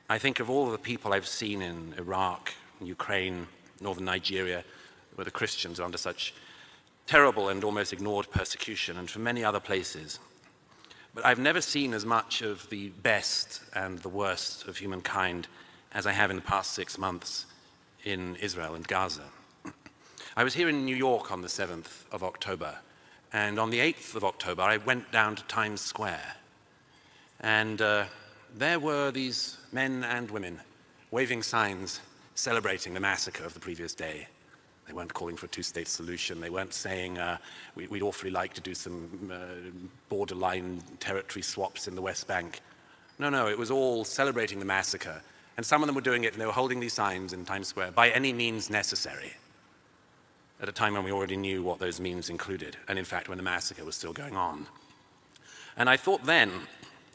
I think of all of the people I've seen in Iraq, Ukraine, northern Nigeria, where the Christians are under such terrible and almost ignored persecution, and from many other places. But I've never seen as much of the best and the worst of humankind as I have in the past 6 months in Israel and Gaza. I was here in New York on the 7th of October, and on the 8th of October I went down to Times Square, and there were these men and women waving signs celebrating the massacre of the previous day. They weren't calling for a two-state solution. They weren't saying we'd awfully like to do some borderline territory swaps in the West Bank. No, it was all celebrating the massacre. And some of them were doing it, and they were holding these signs in Times Square, by any means necessary, at a time when we already knew what those means included, and in fact when the massacre was still going on. And I thought then,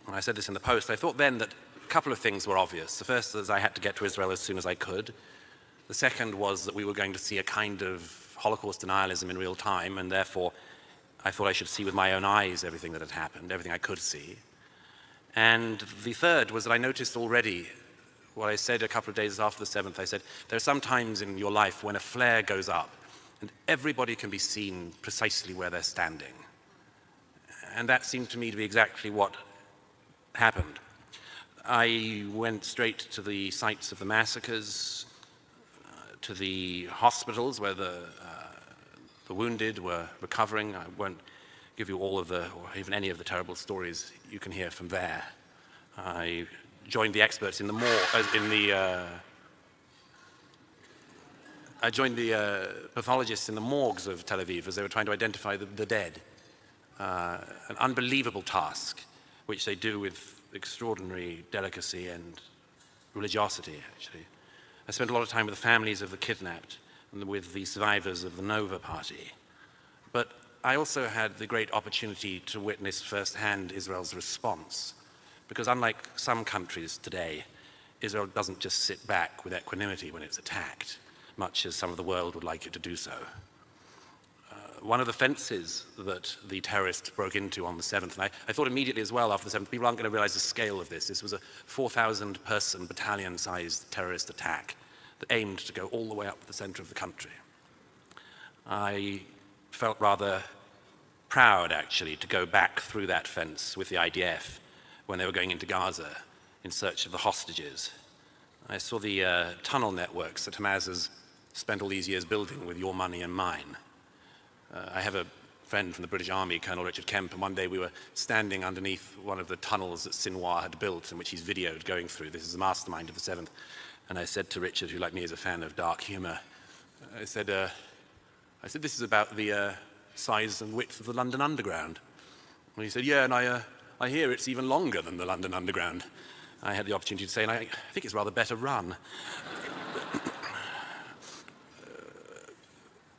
and I said this in the Post, I thought then that a couple of things were obvious. The first is I had to get to Israel as soon as I could. The second was that we were going to see a kind of Holocaust denialism in real time, and therefore I thought I should see with my own eyes everything that had happened, everything I could see. And the third was that I noticed already what I said a couple of days after the 7th. I said, there are some times in your life when a flare goes up and everybody can be seen precisely where they're standing. And that seemed to me to be exactly what happened. I went straight to the sites of the massacres, to the hospitals where the wounded were recovering. I won't give you all of the, or even any of the terrible stories you can hear from there. I joined the experts in the I joined the pathologists in the morgues of Tel Aviv as they were trying to identify the dead. An unbelievable task, which they do with extraordinary delicacy and religiosity, actually. I spent a lot of time with the families of the kidnapped and with the survivors of the Nova Party. But I also had the great opportunity to witness firsthand Israel's response. Because unlike some countries today, Israel doesn't just sit back with equanimity when it's attacked, much as some of the world would like it to do so. One of the fences that the terrorists broke into on the 7th, and I thought immediately as well after the 7th, people aren't going to realize the scale of this. This was a 4,000-person battalion-sized terrorist attack that aimed to go all the way up the center of the country. I felt rather proud, actually, to go back through that fence with the IDF when they were going into Gaza in search of the hostages. I saw the tunnel networks that Hamas has spent all these years building with your money and mine. I have a friend from the British Army, Colonel Richard Kemp, and one day we were standing underneath one of the tunnels that Sinwar had built, in which he's videoed going through. This is the mastermind of the 7th. And I said to Richard, who like me is a fan of dark humor, I said, this is about the size and width of the London Underground. And he said, yeah, and I hear it's even longer than the London Underground. I had the opportunity to say, and I think it's rather better run.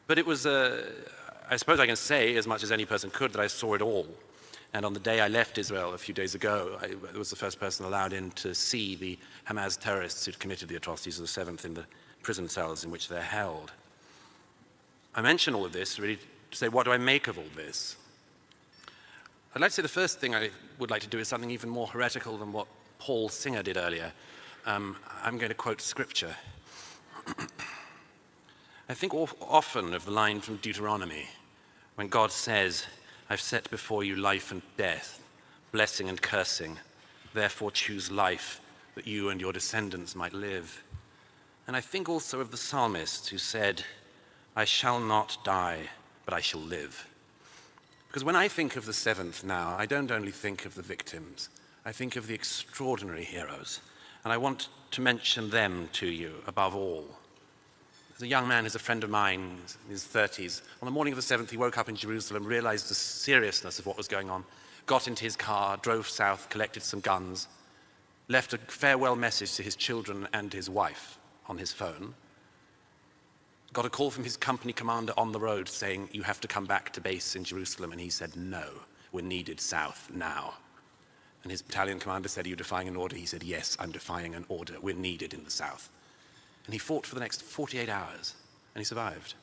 But it was, I suppose I can say, as much as any person could, that I saw it all. And on the day I left Israel a few days ago, I was the first person allowed in to see the Hamas terrorists who'd committed the atrocities of the 7th in the prison cells in which they're held. I mention all of this really to say, what do I make of all this? I'd like to say the first thing I would like to do is something even more heretical than what Paul Singer did earlier. I'm going to quote scripture. I think often of the line from Deuteronomy, when God says, I've set before you life and death, blessing and cursing, therefore choose life, that you and your descendants might live. And I think also of the psalmist who said, I shall not die, but I shall live. Because when I think of the 7th now, I don't only think of the victims, I think of the extraordinary heroes. And I want to mention them to you above all. There's a young man who's a friend of mine, in his 30s. On the morning of the 7th, he woke up in Jerusalem, realized the seriousness of what was going on, got into his car, drove south, collected some guns, left a farewell message to his children and his wife on his phone, got a call from his company commander on the road saying, you have to come back to base in Jerusalem. And he said, no, we're needed south now. And his battalion commander said, are you defying an order? He said, yes, I'm defying an order. We're needed in the south. And he fought for the next 48 hours, and he survived.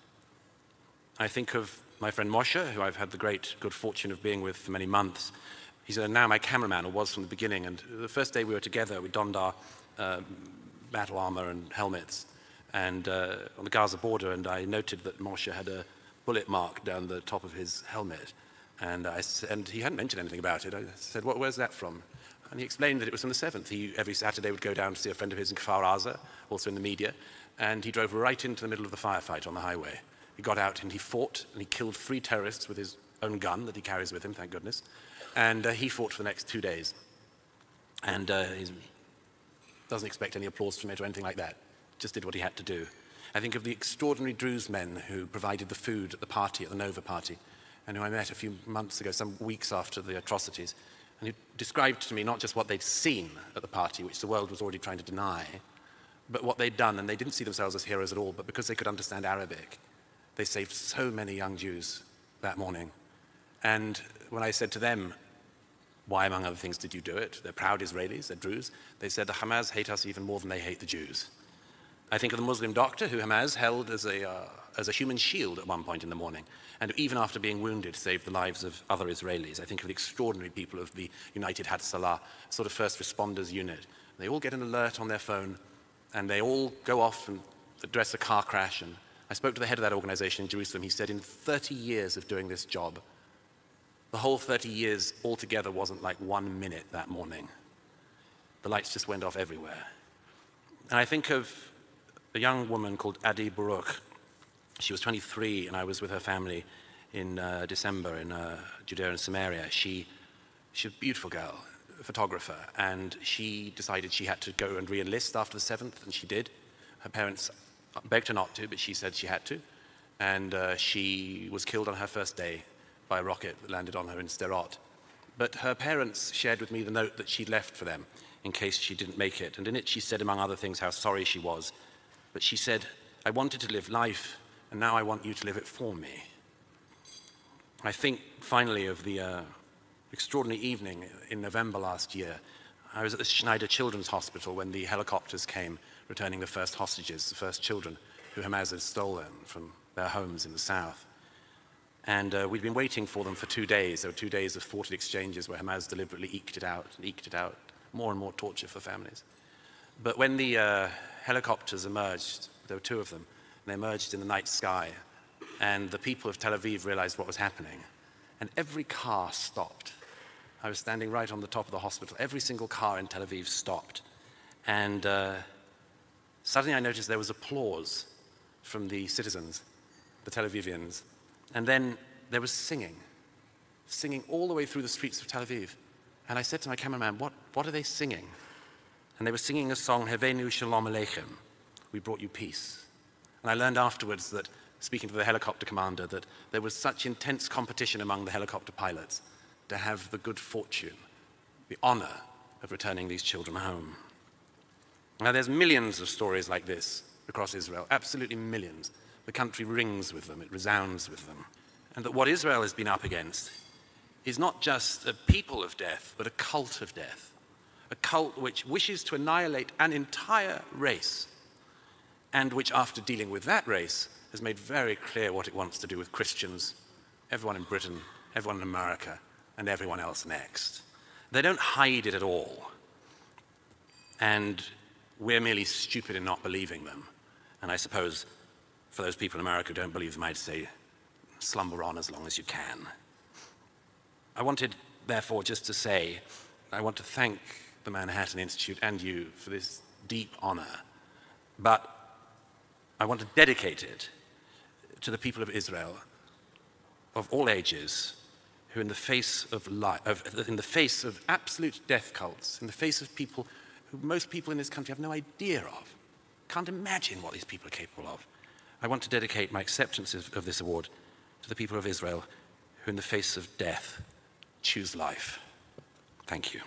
I think of my friend Moshe, who I've had the great good fortune of being with for many months. He's now my cameraman, or was from the beginning. And the first day we were together, we donned our battle armor and helmets, and on the Gaza border, and I noted that Moshe had a bullet mark down the top of his helmet, and he hadn't mentioned anything about it. I said, where's that from? And he explained that it was from the 7th. He, every Saturday, would go down to see a friend of his in Kfar Aza, also in the media, and he drove right into the middle of the firefight on the highway. He got out and he fought, and he killed 3 terrorists with his own gun that he carries with him, thank goodness, and he fought for the next 2 days. And he doesn't expect any applause from it or anything like that, just did what he had to do. I think of the extraordinary Druze men who provided the food at the party, at the Nova party, and who I met a few months ago, some weeks after the atrocities, and who described to me not just what they'd seen at the party, which the world was already trying to deny, but what they'd done, and they didn't see themselves as heroes at all, but because they could understand Arabic, they saved so many young Jews that morning. And when I said to them, why, among other things, did you do it? They're proud Israelis, they're Druze. They said the Hamas hate us even more than they hate the Jews. I think of the Muslim doctor who Hamas held as a human shield at one point in the morning, and even after being wounded, saved the lives of other Israelis. I think of the extraordinary people of the United Hatzalah, sort of first responders unit. They all get an alert on their phone, and they all go off and address a car crash. And I spoke to the head of that organization in Jerusalem. He said in 30 years of doing this job, the whole 30 years altogether wasn't like 1 minute that morning. The lights just went off everywhere. And I think of a young woman called Adi Baruch. She was 23, and I was with her family in December in Judea and Samaria. She's a beautiful girl, a photographer, and she decided she had to go and re-enlist after the 7th, and she did. Her parents begged her not to, but she said she had to. And she was killed on her first day by a rocket that landed on her in Sderot. But her parents shared with me the note that she'd left for them in case she didn't make it. And in it she said, among other things, how sorry she was. But she said, I wanted to live life, and now I want you to live it for me. I think, finally, of the extraordinary evening in November last year. I was at the Schneider Children's Hospital when the helicopters came, returning the first hostages, the first children who Hamas had stolen from their homes in the south. And we'd been waiting for them for 2 days. There were 2 days of thwarted exchanges where Hamas deliberately eked it out, more and more torture for families. But when the helicopters emerged, there were 2 of them, and they emerged in the night sky, and the people of Tel Aviv realized what was happening, and every car stopped. I was standing right on the top of the hospital. Every single car in Tel Aviv stopped. And suddenly I noticed there was applause from the citizens, the Tel Avivians. And then there was singing all the way through the streets of Tel Aviv. And I said to my cameraman, what are they singing? And they were singing a song, Hevenu Shalom Aleichem, we brought you peace. And I learned afterwards that, speaking to the helicopter commander, that there was such intense competition among the helicopter pilots to have the good fortune, the honor of returning these children home. Now there's millions of stories like this across Israel, absolutely millions. The country rings with them, it resounds with them. And that what Israel has been up against is not just a people of death, but a cult of death. A cult which wishes to annihilate an entire race, and which, after dealing with that race, has made very clear what it wants to do with Christians, everyone in Britain, everyone in America, and everyone else next. They don't hide it at all. And we're merely stupid in not believing them. And I suppose for those people in America who don't believe them, I'd say, slumber on as long as you can. I wanted, therefore, just to say, I want to thank the Manhattan Institute and you for this deep honor, but I want to dedicate it to the people of Israel of all ages who in the face of absolute death cults, in the face of people who most people in this country have no idea of, can't imagine what these people are capable of. I want to dedicate my acceptance of this award to the people of Israel who in the face of death choose life. Thank you.